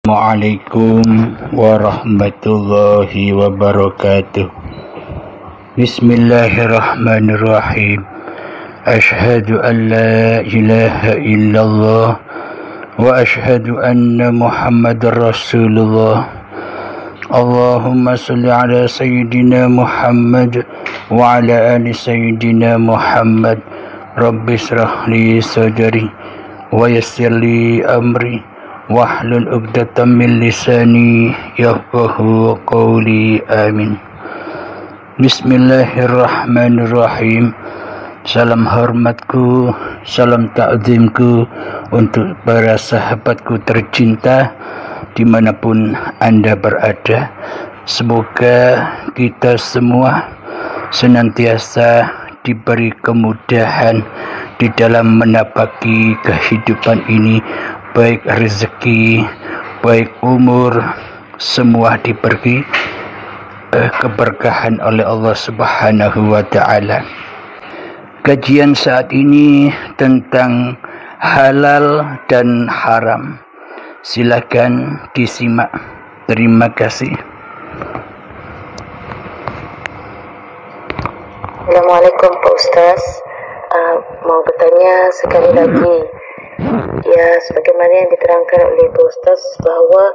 Assalamualaikum warahmatullahi wabarakatuh. Bismillahirrahmanirrahim. Ashhadu an la ilaha illallah wa ashhadu anna Muhammadar Rasulullah. Allahumma salli ala Sayyidina Muhammad wa ala ali Sayyidina Muhammad. Rabbi israh li sadri wa yassir li amri wahlul 'uqdatam min lisani yafqahu qawli. Amin. Bismillahirrahmanirrahim. Salam hormatku, salam ta'zimku untuk para sahabatku tercinta dimanapun Anda berada. Semoga kita semua senantiasa diberi kemudahan di dalam menapaki kehidupan ini, baik rezeki, baik umur, semua diberi keberkahan oleh Allah Subhanahu wa ta'ala. Kajian saat ini tentang halal dan haram. Silakan disimak. Terima kasih. Assalamualaikum Pak Ustaz. Mau bertanya sekali lagi. Ya, sebagaimana yang diterangkan oleh Pak Ustaz bahawa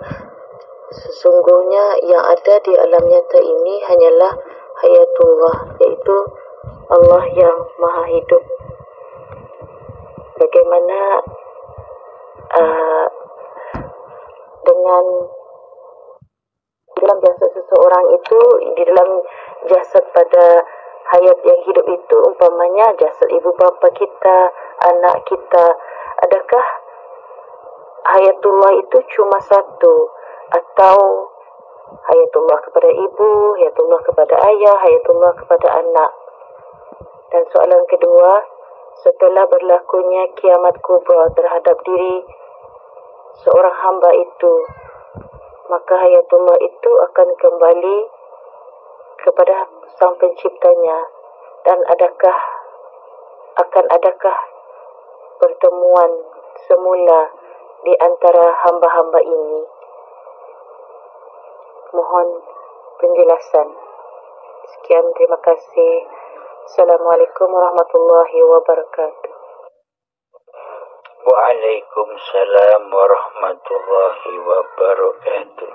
sesungguhnya yang ada di alam nyata ini hanyalah hayatullah, yaitu Allah yang maha hidup. Bagaimana dengan dalam jasad seseorang itu, di dalam jasad pada hayat yang hidup itu, umpamanya jasad ibu bapa kita, anak kita, adakah hayatullah itu cuma satu, atau hayatullah kepada ibu, hayatullah kepada ayah, hayatullah kepada anak? Dan soalan kedua, setelah berlakunya kiamat kubra terhadap diri seorang hamba itu, maka hayatullah itu akan kembali kepada Sang Penciptanya, dan adakah pertemuan semula di antara hamba-hamba ini? Mohon penjelasan. Sekian, terima kasih. Assalamualaikum warahmatullahi wabarakatuh. Waalaikumsalam warahmatullahi wabarakatuh.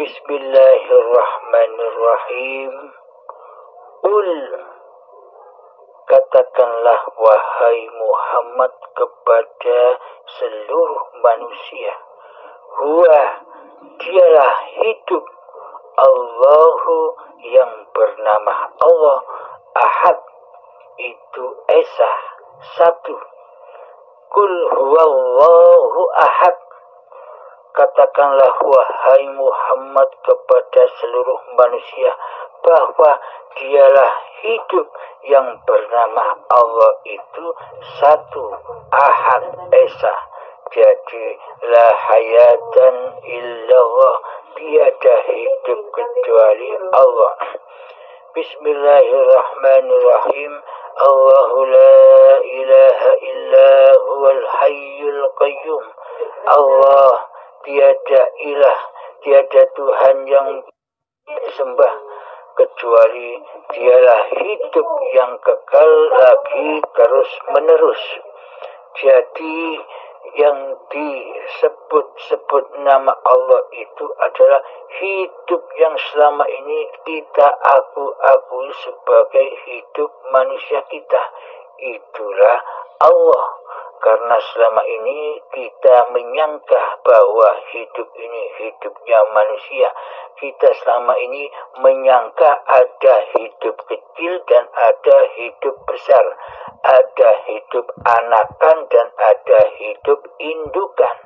Bismillahirrahmanirrahim. Katakanlah wahai Muhammad kepada seluruh manusia, huwa, dialah hidup, Allahu, yang bernama Allah, Ahad, itu Esa, satu. Qul huwallahu ahad. Katakanlah wahai Muhammad kepada seluruh manusia bahwa dialah hidup yang bernama Allah itu satu, Ahad, Esa. Jadi la hayatan illallah, tiada hidup kecuali Allah. Bismillahirrahmanirrahim. Allahu la ilaha illa huwal hayyul qayyum. Allah, tiada ilah, tiada Tuhan yang disembah kecuali dialah hidup yang kekal lagi terus menerus. Jadi yang disebut-sebut nama Allah itu adalah hidup yang selama ini kita akui sebagai hidup manusia kita. Itulah Allah. Karena selama ini kita menyangka bahwa hidup ini hidupnya manusia. Kita selama ini menyangka ada hidup kecil dan ada hidup besar. Ada hidup anakan dan ada hidup indukan.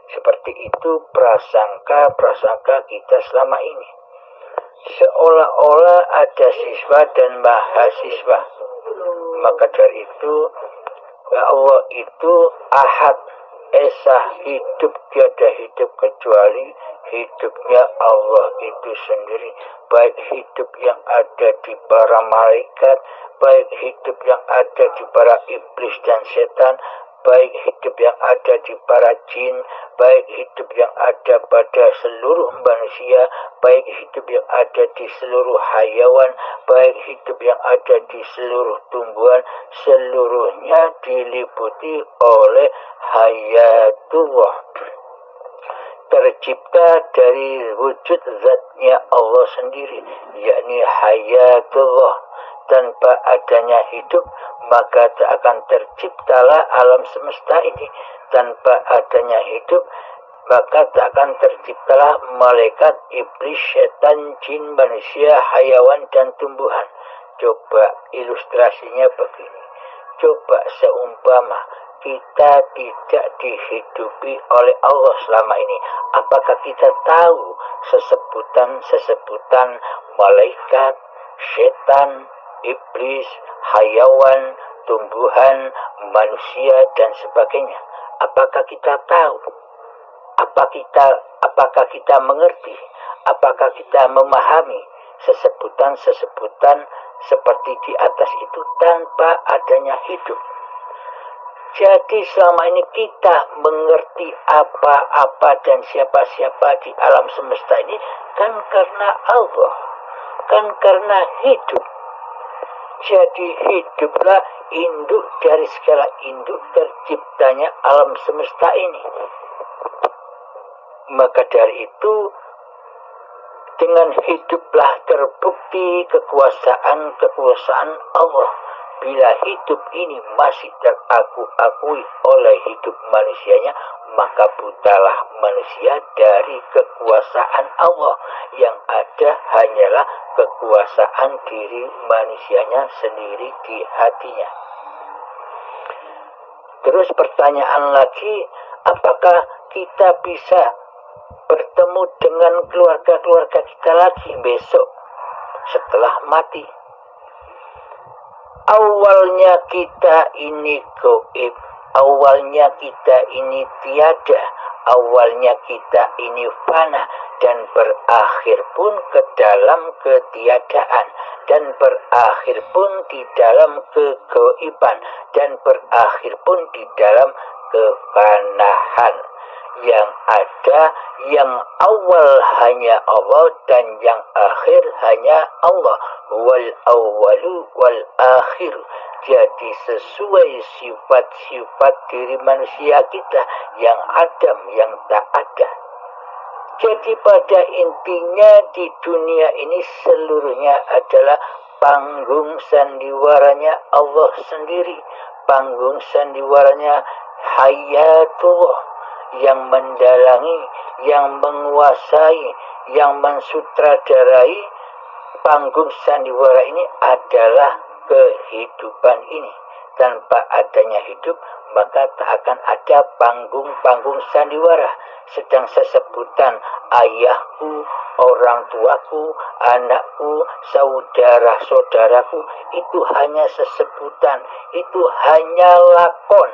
Seperti itu prasangka kita selama ini. Seolah-olah ada siswa dan mahasiswa. Maka dari itu Allah itu Ahad, Esa, hidup, tiada hidup kecuali hidupnya Allah itu sendiri. Baik hidup yang ada di para malaikat, baik hidup yang ada di para iblis dan setan, baik hidup yang ada di para jin, baik hidup yang ada pada seluruh manusia, baik hidup yang ada di seluruh hayawan, baik hidup yang ada di seluruh tumbuhan, seluruhnya diliputi oleh hayatullah, tercipta dari wujud zatnya Allah sendiri, yakni hayatullah. Tanpa adanya hidup, maka tak akan terciptalah alam semesta ini. Tanpa adanya hidup, maka tak akan terciptalah malaikat, iblis, setan, jin, manusia, hayawan, dan tumbuhan. Coba ilustrasinya begini. Coba seumpama kita tidak dihidupi oleh Allah selama ini, apakah kita tahu sesebutan malaikat, setan, iblis, hayawan, tumbuhan, manusia, dan sebagainya? Apakah kita tahu? Apakah kita mengerti? Apakah kita memahami sesebutan seperti di atas itu tanpa adanya hidup? Jadi selama ini kita mengerti apa-apa dan siapa-siapa di alam semesta ini kan karena Allah, kan karena hidup. Jadi hiduplah induk dari segala induk terciptanya alam semesta ini. Maka dari itu, dengan hiduplah terbukti kekuasaan Allah. Bila hidup ini masih terakui oleh hidup manusianya, maka butalah manusia dari kekuasaan Allah. Yang ada hanyalah kekuasaan diri manusianya sendiri di hatinya. Terus pertanyaan lagi, apakah kita bisa bertemu dengan keluarga-keluarga kita lagi besok setelah mati? Awalnya kita ini gaib, awalnya kita ini tiada, awalnya kita ini fana, dan berakhir pun ke dalam ketiadaan, dan berakhir pun di dalam kegaiban, dan berakhir pun di dalam kefanahan. Yang ada, yang awal hanya Allah, dan yang akhir hanya Allah. Wal awalu wal akhir. Jadi sesuai sifat-sifat diri manusia kita, yang adam, yang tak ada. Jadi pada intinya di dunia ini seluruhnya adalah panggung sandiwaranya Allah sendiri, panggung sandiwaranya hayatullah, yang mendalangi, yang menguasai, yang mensutradarai panggung sandiwara ini adalah kehidupan ini. Tanpa adanya hidup, maka tak akan ada panggung-panggung sandiwara. Sedang sesebutan ayahku, orang tuaku, anakku, saudara-saudaraku, itu hanya sesebutan, itu hanya lakon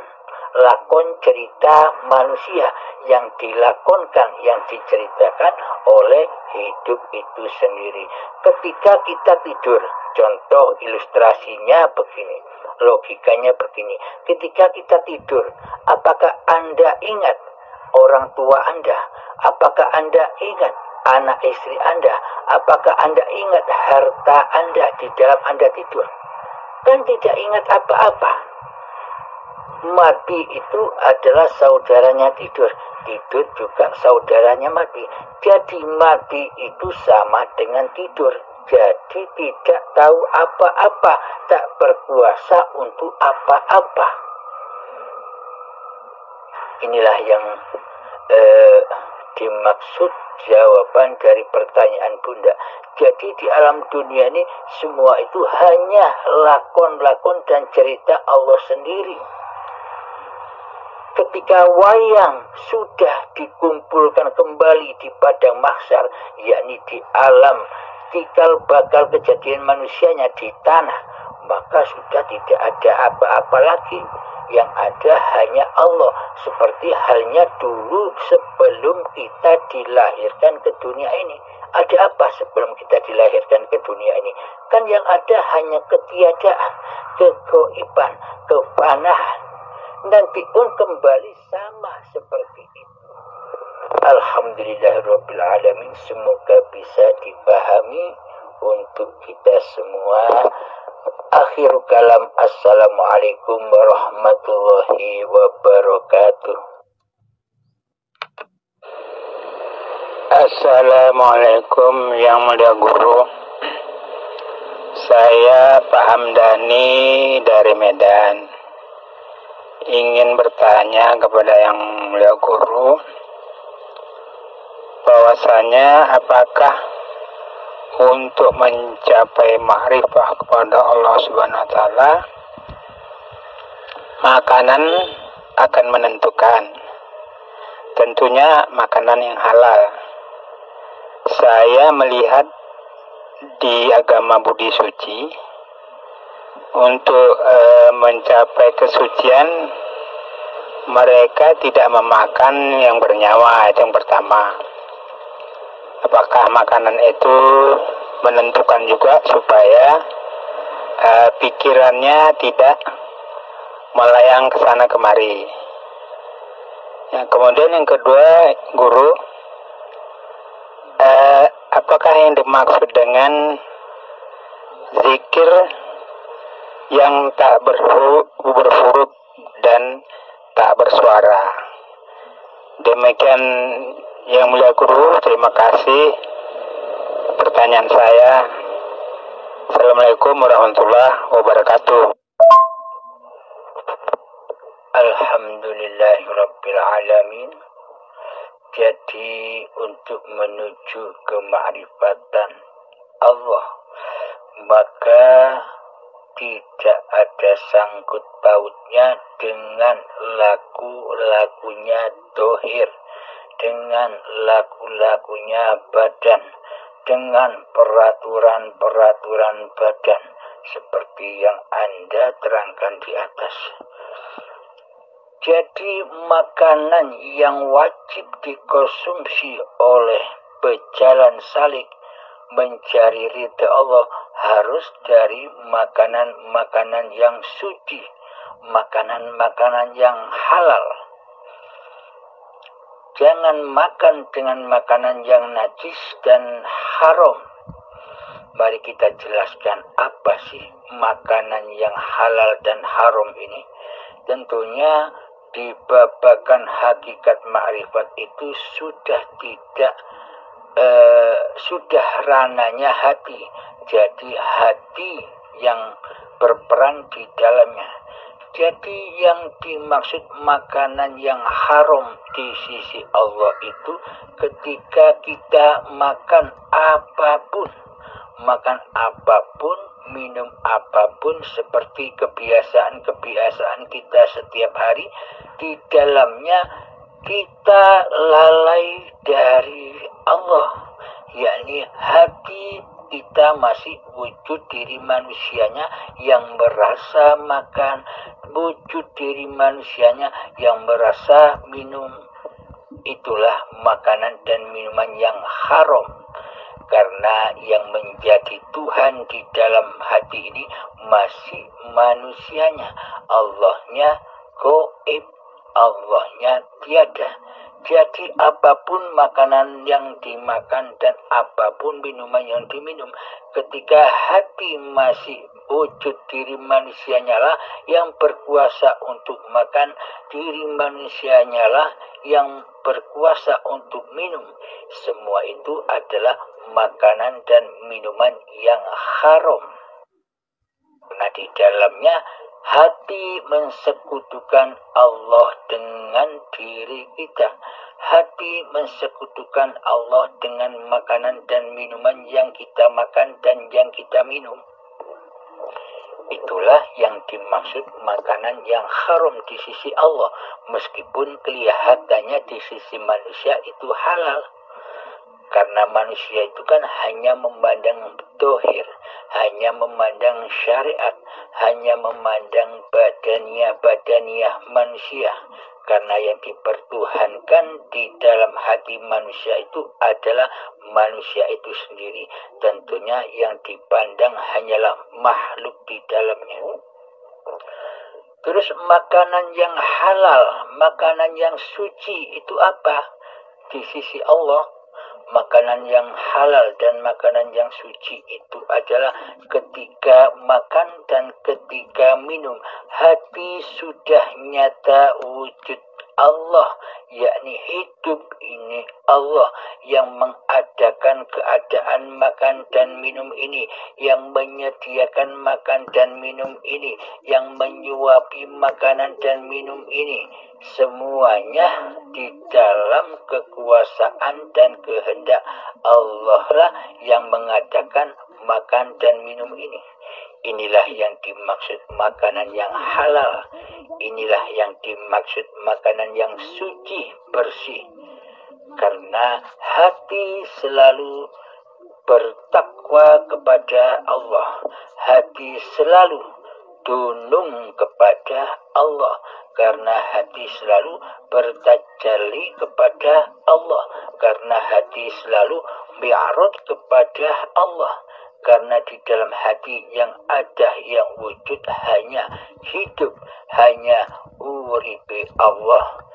cerita manusia yang dilakonkan, yang diceritakan oleh hidup itu sendiri. Ketika kita tidur, contoh ilustrasinya begini, logikanya begini. Ketika kita tidur, apakah Anda ingat orang tua Anda? Apakah Anda ingat anak istri Anda? Apakah Anda ingat harta Anda di dalam Anda tidur? Kan tidak ingat apa-apa. Mati itu adalah saudaranya tidur. Tidur juga saudaranya mati. Jadi mati itu sama dengan tidur. Jadi tidak tahu apa-apa, tak berkuasa untuk apa-apa. Inilah yang dimaksud jawaban dari pertanyaan Bunda. Jadi di alam dunia ini semua itu hanya lakon-lakon dan cerita Allah sendiri. Ketika wayang sudah dikumpulkan kembali di padang mahsyar, yakni di alam tikal bakal kejadian manusianya di tanah, maka sudah tidak ada apa-apa lagi. Yang ada hanya Allah, seperti halnya dulu sebelum kita dilahirkan ke dunia ini. Ada apa sebelum kita dilahirkan ke dunia ini? Kan yang ada hanya ketiadaan, kegaiban, kefanahan. nanti pun kembali sama seperti itu. Alhamdulillahirabbil alamin, semoga bisa dipahami untuk kita semua. Akhir kalam, assalamualaikum warahmatullahi wabarakatuh. Assalamualaikum yang mulia guru. Saya Pak Hamdani dari Medan. Ingin bertanya kepada yang mulia guru, bahwasanya apakah untuk mencapai ma'rifah kepada Allah Subhanahu wa taala, makanan akan menentukan. Tentunya makanan yang halal. Saya melihat di agama Budi Suci, untuk mencapai kesucian mereka tidak memakan yang bernyawa. Itu yang pertama. Apakah makanan itu menentukan juga supaya pikirannya tidak melayang ke sana kemari. Kemudian yang kedua, guru, apakah yang dimaksud dengan zikir yang tak berhuruf dan tak bersuara? Demikian yang mulia guru, terima kasih. Pertanyaan saya. Assalamualaikum warahmatullahi wabarakatuh. Alhamdulillahirabbil alamin. Jadi untuk menuju kemakrifatan Allah, maka tidak ada sangkut pautnya dengan laku-lakunya dohir, dengan laku-lakunya badan, dengan peraturan-peraturan badan seperti yang Anda terangkan di atas. Jadi makanan yang wajib dikonsumsi oleh pejalan salik mencari ridha Allah harus dari makanan-makanan yang suci, makanan-makanan yang halal. Jangan makan dengan makanan yang najis dan haram. Mari kita jelaskan apa sih makanan yang halal dan haram ini. Tentunya di babakan hakikat ma'rifat itu sudah tidak sudah rananya hati. Jadi hati yang berperan di dalamnya. Jadi yang dimaksud makanan yang haram di sisi Allah itu ketika kita makan apapun, minum apapun seperti kebiasaan kita setiap hari, di dalamnya kita lalai dari Allah, yakni hati kita masih wujud diri manusianya yang merasa makan, wujud diri manusianya yang merasa minum. Itulah makanan dan minuman yang haram. Karena yang menjadi Tuhan di dalam hati ini masih manusianya. Allahnya gaib, Allahnya tiada. Jadi apapun makanan yang dimakan dan apapun minuman yang diminum, ketika hati masih wujud diri manusianya lah yang berkuasa untuk makan, diri manusianya lah yang berkuasa untuk minum. Semua itu adalah makanan dan minuman yang haram. Karena di dalamnya hati mensekutukan Allah dengan diri kita. Hati mensekutukan Allah dengan makanan dan minuman yang kita makan dan yang kita minum. Itulah yang dimaksud makanan yang haram di sisi Allah. Meskipun kelihatannya di sisi manusia itu halal. Karena manusia itu kan hanya memandang dohir, hanya memandang syariat, hanya memandang badaniah manusia. Karena yang dipertuhankan di dalam hati manusia itu adalah manusia itu sendiri. Tentunya yang dipandang hanyalah makhluk di dalamnya. Terus makanan yang halal, makanan yang suci itu apa? Di sisi Allah, makanan yang halal dan makanan yang suci itu adalah ketika makan dan ketika minum hati sudah nyata wujud Allah, yakni hidup ini Allah yang mengadakan keadaan makan dan minum ini, yang menyediakan makan dan minum ini, yang menyuapi makanan dan minum ini. Semuanya di dalam kekuasaan dan kehendak Allah lah yang mengadakan makan dan minum ini. Inilah yang dimaksud makanan yang halal. Inilah yang dimaksud makanan yang suci, bersih. Karena hati selalu bertakwa kepada Allah. Hati selalu tunung kepada Allah. Karena hati selalu bertajalli kepada Allah. Karena hati selalu mi'raj kepada Allah. Karena di dalam hati yang ada, yang wujud hanya hidup, hanya uripe Allah.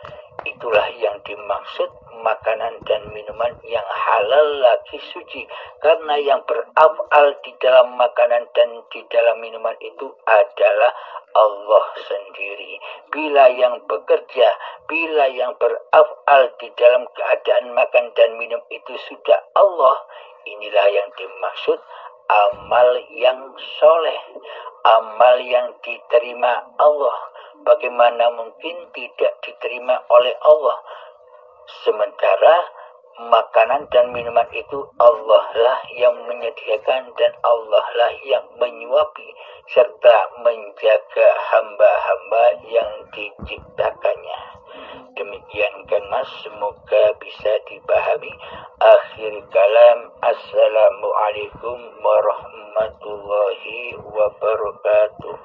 Itulah yang dimaksud makanan dan minuman yang halal lagi suci. Karena yang beraf'al di dalam makanan dan di dalam minuman itu adalah Allah sendiri. Bila yang bekerja, bila yang beraf'al di dalam keadaan makan dan minum itu sudah Allah, inilah yang dimaksud amal yang soleh, amal yang diterima Allah. Bagaimana mungkin tidak diterima oleh Allah? Sementara makanan dan minuman itu Allah lah yang menyediakan dan Allah lah yang menyuapi serta menjaga hamba-hamba yang diciptakannya. Demikian kan Mas, semoga bisa dipahami. Akhir kalam, assalamualaikum warahmatullahi wabarakatuh.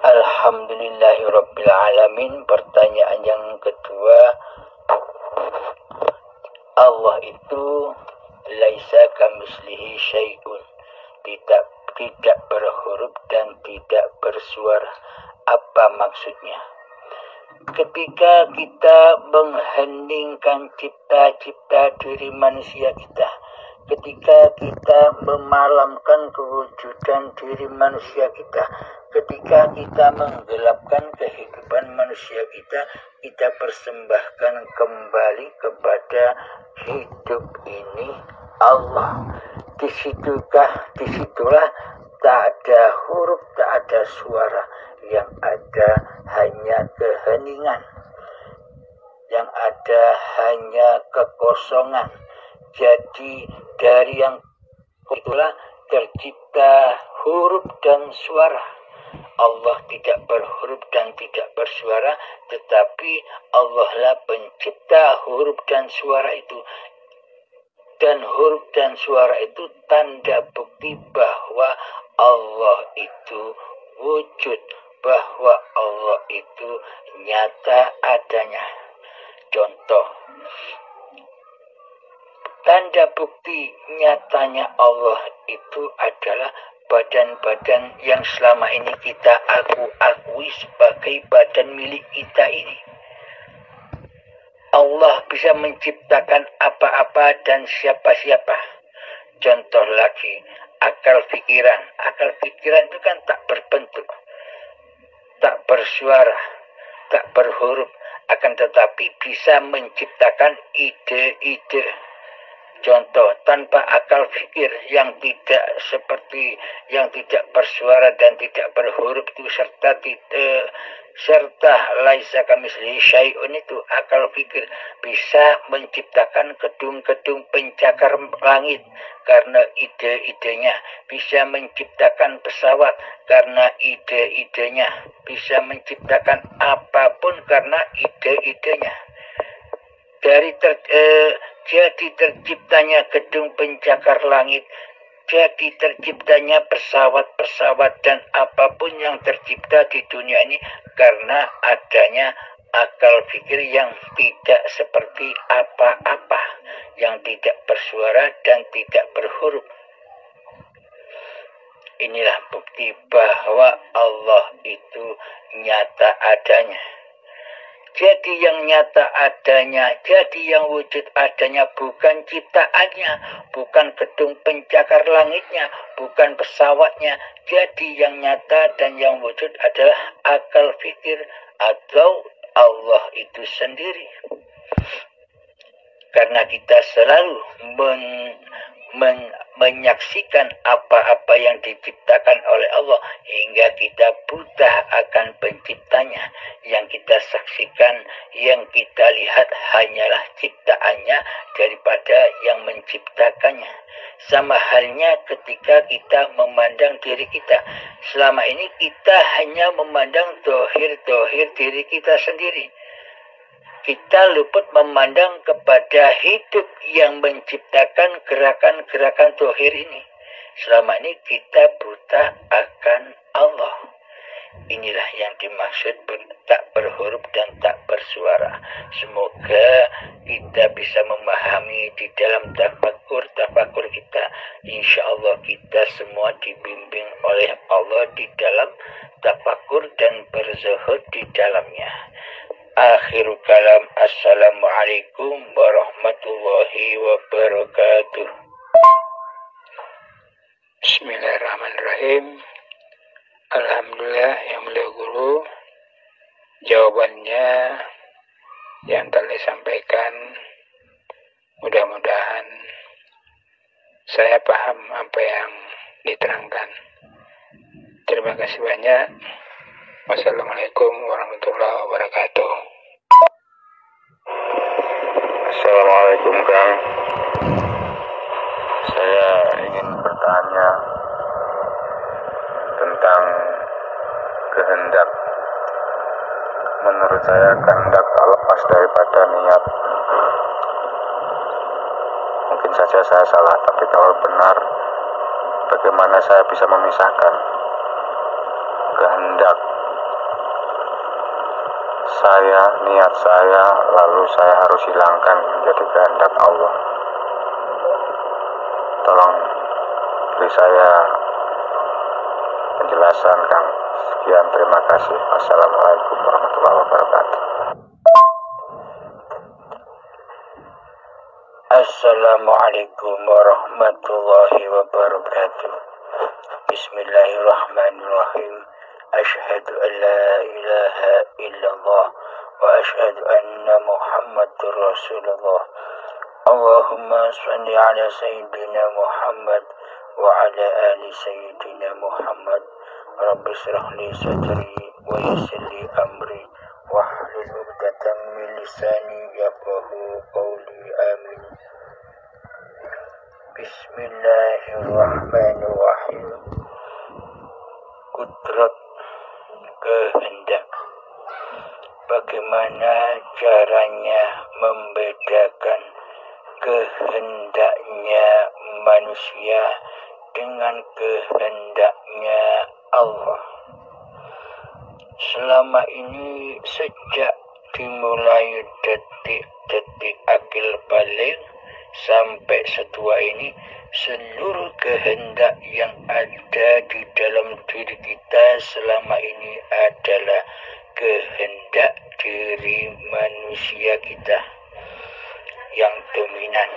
Alhamdulillahirabbil alamin. Pertanyaan yang kedua, Allah itu laisa kamislihi syai'un, tidak berhuruf dan tidak bersuara. Apa maksudnya? Ketika kita mengheningkan cipta-cipta diri manusia kita, ketika kita memalamkan kewujudan diri manusia kita, ketika kita menggelapkan kehidupan manusia kita, kita persembahkan kembali kepada hidup ini Allah. Disitulah tak ada huruf, tak ada suara, yang ada hanya keheningan, yang ada hanya kekosongan. Jadi dari yang itulah tercipta huruf dan suara. Allah tidak berhuruf dan tidak bersuara, tetapi Allah lah pencipta huruf dan suara itu. Dan huruf dan suara itu tanda bukti bahwa Allah itu wujud, bahwa Allah itu nyata adanya. Contoh, tanda bukti nyatanya Allah itu adalah badan-badan yang selama ini kita akui sebagai badan milik kita ini. Allah bisa menciptakan apa-apa dan siapa-siapa. Contoh lagi, akal pikiran. Akal pikiran itu kan tak berbentuk, tak bersuara, tak berhuruf, akan tetapi bisa menciptakan ide-ide. Contoh, tanpa akal pikir yang tidak seperti, yang tidak bersuara dan tidak berhuruf itu serta laisa kamislihi syai'un itu, akal pikir bisa menciptakan gedung-gedung pencakar langit karena ide-idenya, bisa menciptakan pesawat karena ide-idenya, bisa menciptakan apapun karena ide-idenya. Jadi terciptanya gedung pencakar langit, jadi terciptanya pesawat-pesawat dan apapun yang tercipta di dunia ini karena adanya akal pikir yang tidak seperti apa-apa, yang tidak bersuara dan tidak berhuruf. Inilah bukti bahwa Allah itu nyata adanya. Jadi yang nyata adanya, jadi yang wujud adanya bukan ciptaannya, bukan gedung pencakar langitnya, bukan pesawatnya. Jadi yang nyata dan yang wujud adalah akal fikir atau Allah itu sendiri. Karena kita selalu menyaksikan apa-apa yang diciptakan oleh Allah hingga kita buta akan penciptanya. Yang kita saksikan, yang kita lihat hanyalah ciptaannya daripada yang menciptakannya. Sama halnya ketika kita memandang diri kita. Selama ini kita hanya memandang dohir-dohir diri kita sendiri. Kita luput memandang kepada hidup yang menciptakan gerakan-gerakan dohir ini. Selama ini kita buta akan Allah. Inilah yang dimaksud tak berhuruf dan tak bersuara. Semoga kita bisa memahami di dalam tafakur kita. Insya Allah kita semua dibimbing oleh Allah di dalam tafakur dan berzuhud di dalamnya. Akhirul kalam. Assalamualaikum warahmatullahi wabarakatuh. Bismillahirrahmanirrahim. Alhamdulillah yang mulia guru, jawabannya yang telah disampaikan mudah-mudahan saya paham apa yang diterangkan. Terima kasih banyak. Wassalamualaikum warahmatullahi wabarakatuh. Assalamualaikum Kang. Saya ingin bertanya tentang kehendak. Menurut saya kehendak lepas daripada niat. Mungkin saja saya salah, tapi kalau benar, bagaimana saya bisa memisahkan kehendak saya, niat saya, lalu saya harus hilangkan menjadi kehendak Allah. Tolong beri saya penjelasan, Kang. Sekian, terima kasih. Wassalamualaikum warahmatullahi wabarakatuh. Assalamualaikum warahmatullahi wabarakatuh. Bismillahirrahmanirrahim. Ashhadu an la ilaha illallah wa ashhadu anna Muhammadur Rasulullah. Allahumma shalli ala sayyidina Muhammad wa ala ali sayyidina Muhammad. Rabbi shrah li sadri wa yassir li amri wahlul 'uqdatam min lisani yafqahu qawli. Amin. Bismillahirrahmanirrahim. Kudrat, kehendak. Bagaimana caranya membedakan kehendaknya manusia dengan kehendaknya Allah? Selama ini sejak dimulai detik-detik akil balik sampai setua ini, seluruh kehendak yang ada di dalam diri kita selama ini adalah kehendak diri manusia kita yang dominan.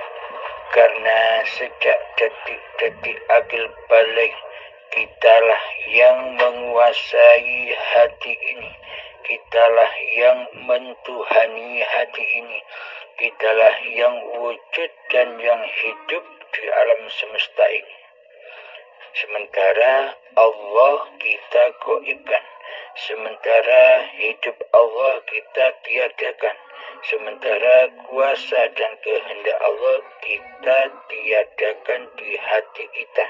Karena sejak detik-detik akil balik, kitalah yang menguasai hati ini, kitalah yang mentuhani hati ini, kitalah yang wujud dan yang hidup di alam semesta ini. Sementara Allah kita gaibkan, sementara hidup Allah kita tiadakan, sementara kuasa dan kehendak Allah kita tiadakan di hati kita.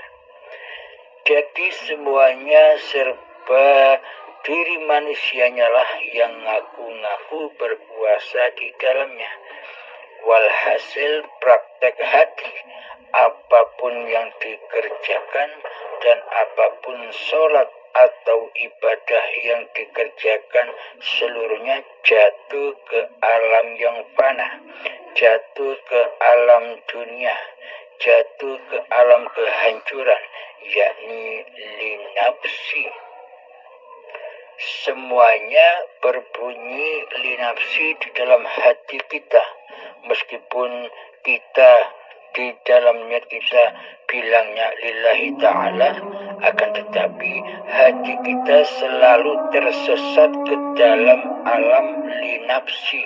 Jadi semuanya serba diri manusianya lah yang ngaku-ngaku berkuasa di dalamnya. Walhasil praktek hati, apapun yang dikerjakan dan apapun sholat atau ibadah yang dikerjakan, seluruhnya jatuh ke alam yang fana, jatuh ke alam dunia, jatuh ke alam kehancuran, yakni linapsi. Semuanya berbunyi linapsi di dalam hati kita. Meskipun kita di dalamnya kita bilangnya lillahi ta'ala, akan tetapi hati kita selalu tersesat ke dalam alam linapsi.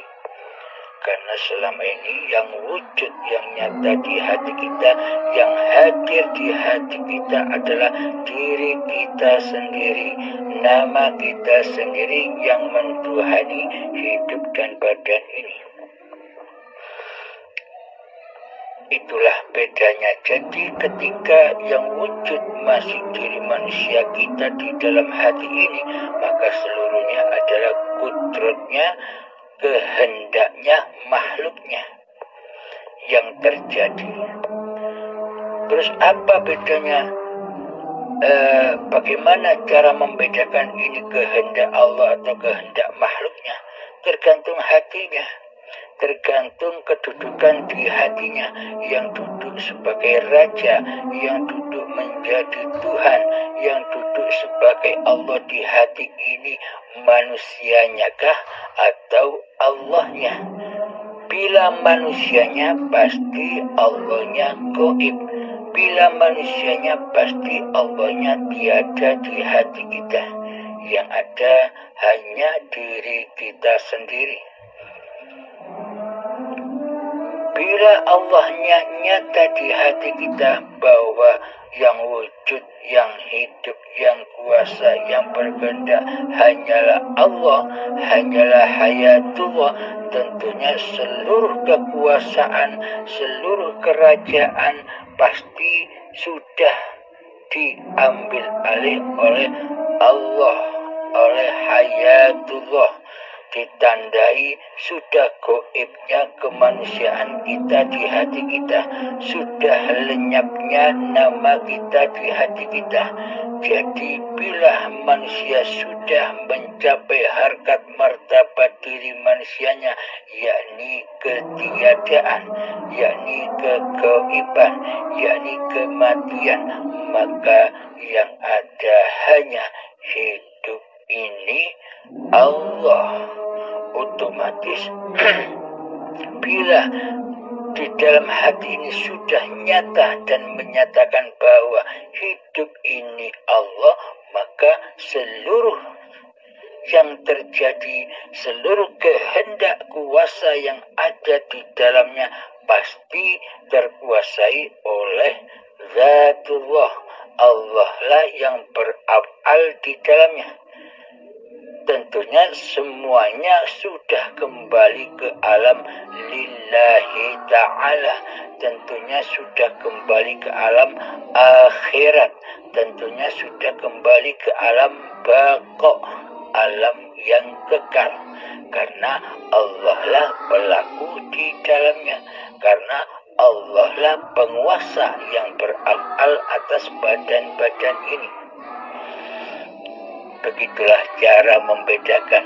Karena selama ini yang wujud, yang nyata di hati kita, yang hadir di hati kita adalah diri kita sendiri, nama kita sendiri yang mentuhani hidup dan badan ini. Itulah bedanya. Jadi ketika yang wujud masih diri manusia kita di dalam hati ini, maka seluruhnya adalah kudratnya, kehendaknya makhluknya yang terjadi. Terus apa bedanya? Bagaimana cara membedakan ini kehendak Allah atau kehendak makhluknya? Tergantung hatinya, tergantung kedudukan di hatinya. Yang duduk sebagai raja, yang duduk menjadi Tuhan, yang duduk sebagai Allah di hati ini, manusianya kah atau Allahnya? Bila manusianya, pasti Allahnya gaib. Bila manusianya, pasti Allahnya tiada di hati kita. Yang ada hanya diri kita sendiri. Bila Allahnya nyata di hati kita bahwa yang wujud, yang hidup, yang kuasa, yang berkehendak hanyalah Allah, hanyalah hayatullah, tentunya seluruh kekuasaan, seluruh kerajaan pasti sudah diambil alih oleh Allah, oleh hayatullah. Ditandai sudah gaibnya kemanusiaan kita di hati kita, sudah lenyapnya nama kita di hati kita. Jadi bila manusia sudah mencapai harkat martabat diri manusianya, yakni ketiadaan, yakni kegaiban, yakni kematian, maka yang ada hanya hidup ini Allah. Otomatis bila di dalam hati ini sudah nyata dan menyatakan bahwa hidup ini Allah, maka seluruh yang terjadi, seluruh kehendak kuasa yang ada di dalamnya pasti terkuasai oleh Zatullah. Allah lah yang beraf'al di dalamnya. Tentunya semuanya sudah kembali ke alam lillahi ta'ala. Tentunya sudah kembali ke alam akhirat. Tentunya sudah kembali ke alam baqa, alam yang kekal. Karena Allah lah pelaku di dalamnya. Karena Allah lah penguasa yang beraf'al atas badan-badan ini. Begitulah cara membedakan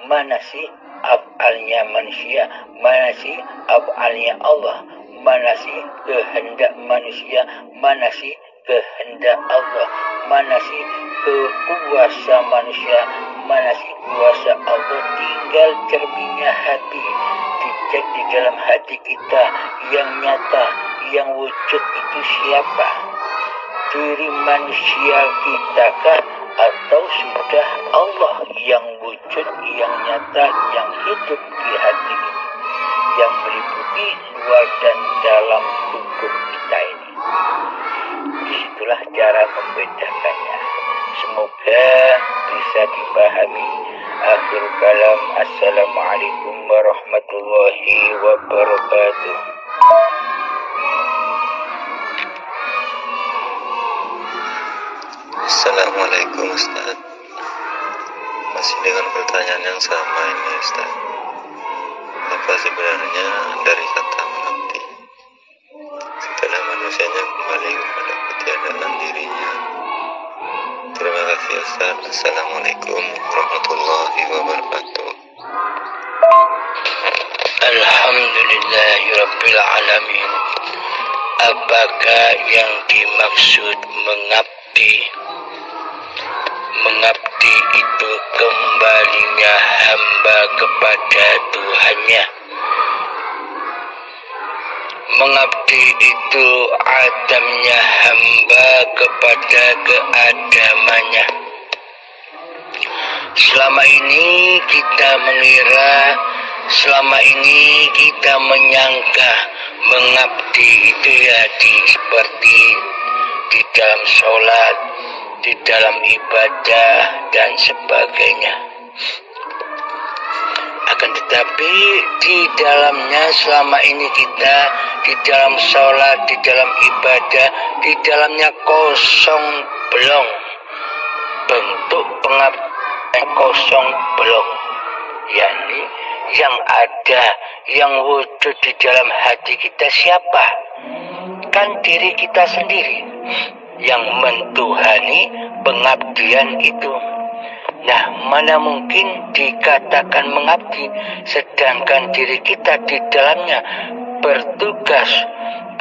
mana sih af'alnya manusia, mana sih af'alnya Allah, mana sih kehendak manusia, mana sih kehendak Allah, mana sih kuasa manusia, mana sih kuasa Allah. Tinggal cerminnya hati, dicek di dalam hati kita yang nyata, yang wujud itu siapa? Diri manusia kita kah? Atau sudah Allah yang wujud, yang nyata, yang hidup di hati ini, yang meliputi luar dan dalam tubuh kita ini. Disitulah cara membedakannya. Semoga bisa dipahami. Akhir kalam, assalamualaikum warahmatullahi wabarakatuh. Assalamualaikum Ustaz. Masih dengan pertanyaan yang sama ini Ustaz. Apa sebenarnya dari kata mengabdi setelah manusianya kembali kepada ketiadaan dirinya? Terima kasih Ustaz. Assalamualaikum warahmatullahi wabarakatuh. Alhamdulillahirabbil alamin. Apakah yang dimaksud mengabdi? kembalinya hamba kepada Tuhannya. Mengabdi itu adamnya hamba kepada keadamannya. Selama ini kita mengira, selama ini kita menyangka mengabdi itu ya seperti di dalam sholat, di dalam ibadah dan sebagainya. Akan tetapi di dalamnya selama ini kita di dalam sholat, di dalam ibadah, di dalamnya kosong belum. Bentuk pengabdian kosong belum. yakni yang ada, yang wujud di dalam hati kita siapa? Kan diri kita sendiri yang mentuhani pengabdian itu. Nah, mana mungkin dikatakan mengabdi sedangkan diri kita di dalamnya bertugas,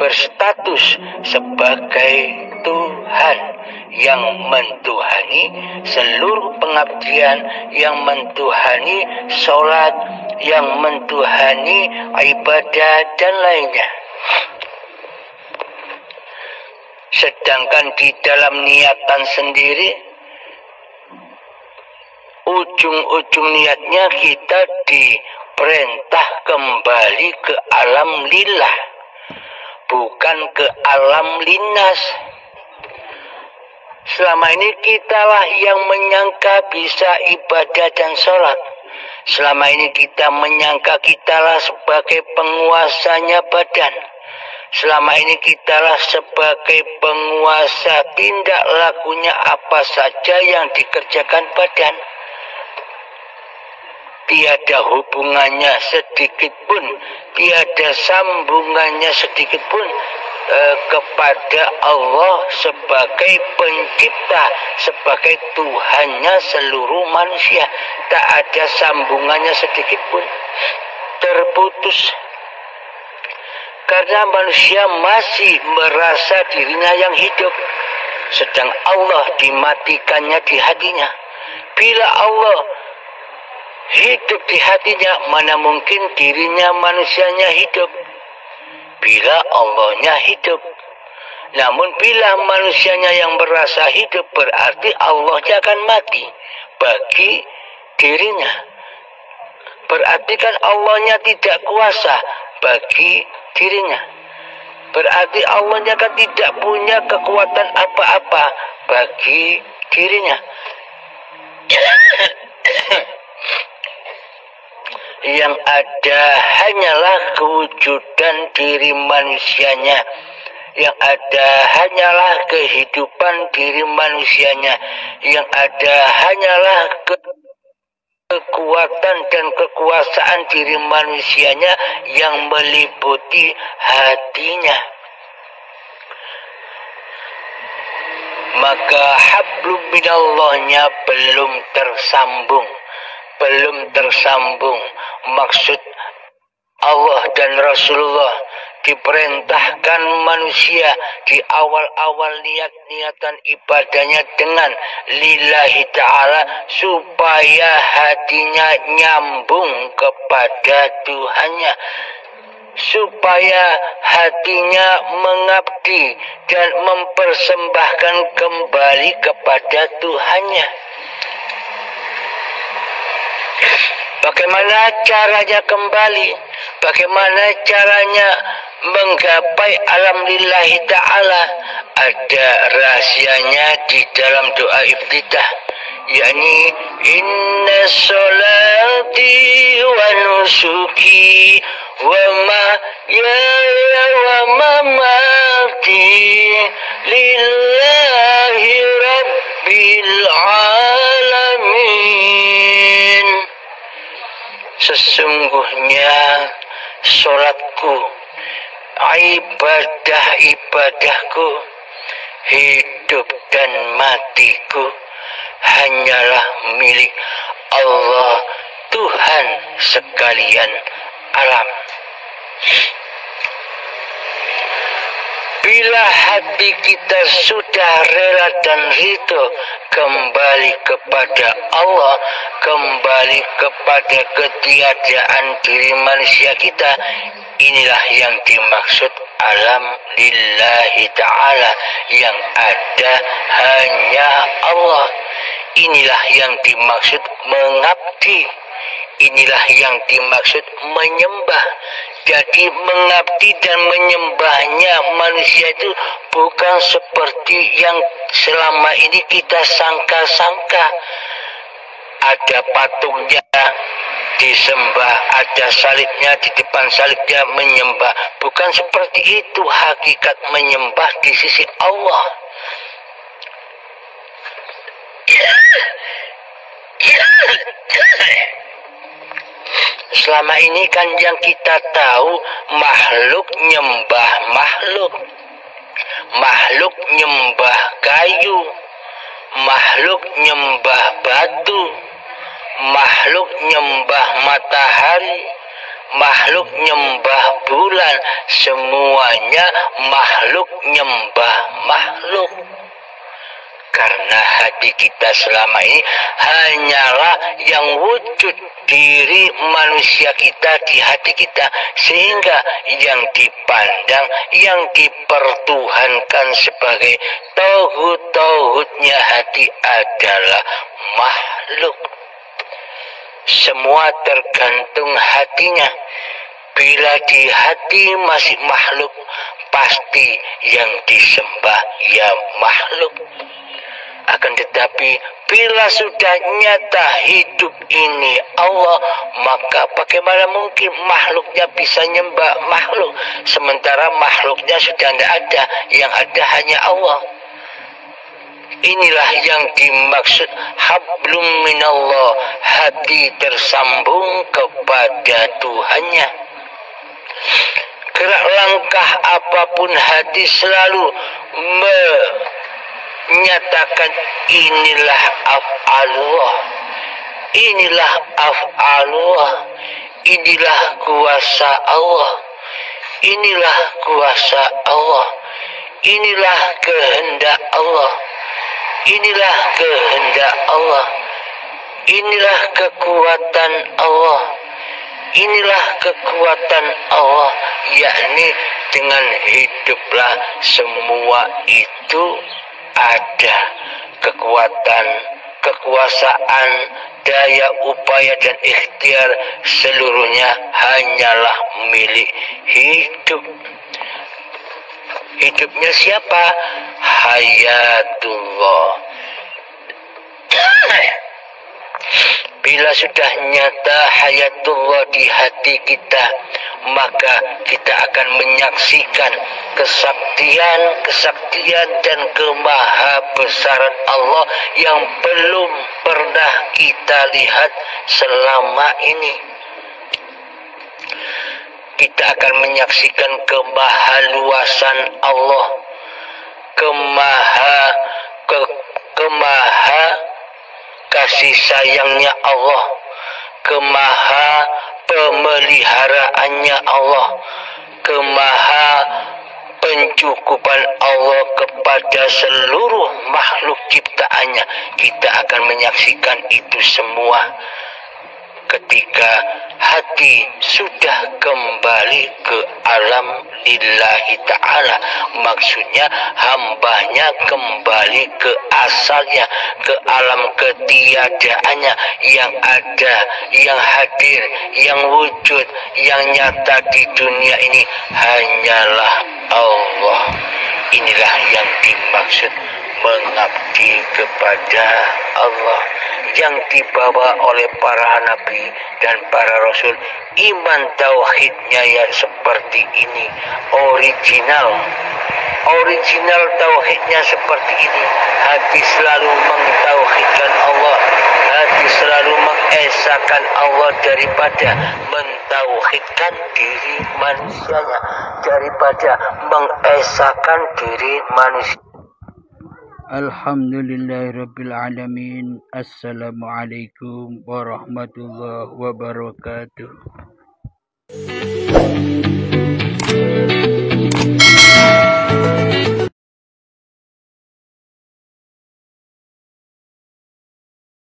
berstatus sebagai Tuhan yang mentuhani seluruh pengabdian, yang mentuhani sholat, yang mentuhani ibadah dan lainnya. Sedangkan di dalam niatan sendiri, ujung-ujung niatnya kita diperintah kembali ke alam lillah, bukan ke alam linnas. Selama ini kitalah yang menyangka bisa ibadah dan sholat. Selama ini kita menyangka kitalah sebagai penguasanya badan. Selama ini kitalah sebagai penguasa tindak lakunya apa saja yang dikerjakan badan. Tiada hubungannya sedikit pun, tiada sambungannya sedikit pun kepada Allah sebagai pencipta, sebagai Tuhannya seluruh manusia. Tak ada sambungannya sedikit pun, terputus. Karena manusia masih merasa dirinya yang hidup, sedang Allah dimatikannya di hatinya. Bila Allah hidup di hatinya, mana mungkin dirinya manusianya hidup. Bila Allahnya hidup. Namun bila manusianya yang merasa hidup, berarti Allahnya akan mati bagi dirinya. Berarti kan Allahnya tidak kuasa bagi dirinya. Berarti Allahnya kan tidak punya kekuatan apa-apa bagi dirinya. Yang ada hanyalah kewujudan diri manusianya. Yang ada hanyalah kehidupan diri manusianya. Yang ada hanyalah kekuatan dan kekuasaan diri manusianya yang meliputi hatinya. Maka hablum minallahnya belum tersambung. Belum tersambung. Maksud Allah dan Rasulullah diperintahkan manusia di awal-awal niatan ibadahnya dengan lillahi ta'ala supaya hatinya nyambung kepada Tuhannya, supaya hatinya mengabdi dan mempersembahkan kembali kepada Tuhannya. Bagaimana caranya kembali? Bagaimana caranya menggapai alam lillahi ta'ala? Ada rahasianya di dalam doa iftitah, yakni inna sholati wa nusuki wa mahyaya wa mamati lillahi rabbil alamin. Sesungguhnya sholatku, ibadah-ibadahku, hidup dan matiku hanyalah milik Allah, Tuhan sekalian alam. Bila hati kita sudah rela dan ridho kembali kepada Allah, kembali kepada ketiadaan diri manusia kita. Inilah yang dimaksud alam lillahi ta'ala, yang ada hanya Allah. Inilah yang dimaksud mengabdi. Inilah yang dimaksud menyembah. Jadi mengabdi dan menyembahnya manusia itu bukan seperti yang selama ini kita sangka-sangka. Ada patungnya disembah, ada salibnya, di depan salibnya menyembah. Bukan seperti itu hakikat menyembah di sisi Allah. Selama ini kan yang kita tahu makhluk nyembah makhluk. Makhluk nyembah kayu. Makhluk nyembah batu. Makhluk nyembah matahari. Makhluk nyembah bulan. Semuanya makhluk nyembah makhluk. Karena hati kita selama ini hanyalah yang wujud diri manusia kita di hati kita. Sehingga yang dipandang, yang dipertuhankan sebagai tauhid-tauhidnya hati adalah makhluk. Semua tergantung hatinya. Bila di hati masih makhluk, pasti yang disembah ya makhluk. Akan tetapi bila sudah nyata hidup ini Allah, maka bagaimana mungkin makhluknya bisa nyembah makhluk, sementara makhluknya sudah tidak ada, yang ada hanya Allah. Inilah yang dimaksud hablum minallah, hati tersambung kepada Tuhannya. Gerak langkah apapun hati selalu menyatakan inilah af'alullah, inilah af'alullah, inilah kuasa Allah, inilah kuasa Allah, inilah kehendak Allah, inilah kehendak Allah, inilah kekuatan Allah, inilah kekuatan Allah, yakni dengan hiduplah semua itu ada kekuatan, kekuasaan, daya upaya dan ikhtiar, seluruhnya hanyalah milik hidup. Hidupnya siapa? Hayatullah. Bila sudah nyata hayatullah di hati kita, maka kita akan menyaksikan kesaktian dan kemahabesaran Allah yang belum pernah kita lihat selama ini. Kita akan menyaksikan kemahaluasan Allah, kemaha kasih sayangnya Allah, kemaha pemeliharaannya Allah, kemaha pencukupan Allah kepada seluruh makhluk ciptaannya. Kita akan menyaksikan itu semua ketika hati sudah kembali ke alam lillahi ta'ala. Maksudnya hambanya kembali ke asalnya, ke alam ketiadaannya, yang ada, yang hadir, yang wujud, yang nyata di dunia ini hanyalah Allah. Inilah yang dimaksud mengabdi kepada Allah, yang dibawa oleh para nabi dan para rasul. Iman tauhidnya yang seperti ini, original tauhidnya seperti ini. Hati selalu mentauhidkan Allah, hati selalu mengesahkan Allah daripada mentauhidkan diri manusianya, daripada mengesahkan diri manusia. Alhamdulillahirabbil alamin. Assalamualaikum warahmatullahi wabarakatuh.